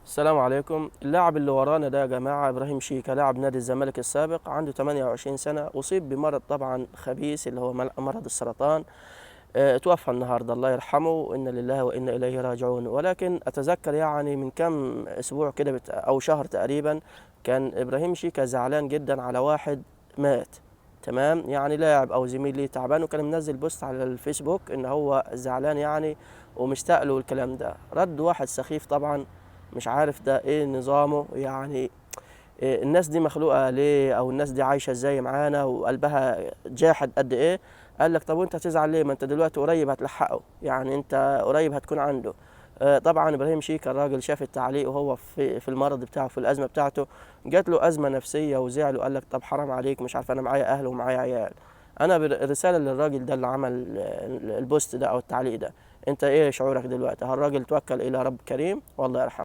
السلام عليكم. اللاعب اللي ورانا ده يا جماعة إبراهيم شيكا، لاعب نادي الزمالك السابق، عنده 28 سنة، أصيب بمرض طبعا خبيث اللي هو مرض السرطان. توفى النهاردة، الله يرحمه، إن لله وإنا إليه راجعون. ولكن أتذكر يعني من كم أسبوع كده أو شهر تقريبا، كان إبراهيم شيكا زعلان جدا على واحد مات. تمام، يعني لاعب أو زميل ليه تعبان، وكان منزل بوست على الفيسبوك إن هو زعلان يعني ومشتاق له الكلام ده. رد واحد سخيف طبعا، مش عارف ده ايه نظامه يعني. إيه الناس دي مخلوقة ليه، او الناس دي عايشة ازاي معانا وقلبها جاحد قد ايه؟ قال لك طب وانت تزعل ليه؟ ما انت دلوقتي قريب هتلحقه، يعني انت قريب هتكون عنده. طبعا ابراهيم شيك الراجل شاف التعليق وهو في المرض بتاعه، في الازمه بتاعته، جات له ازمه نفسيه وزعل وقال لك طب حرام عليك، مش عارف، انا معايا اهل ومعايا عيال. انا الرساله للراجل ده اللي عمل البوست ده او التعليق ده، انت ايه شعورك دلوقتي؟ هل الراجل توكل الى رب كريم والله يرحمه.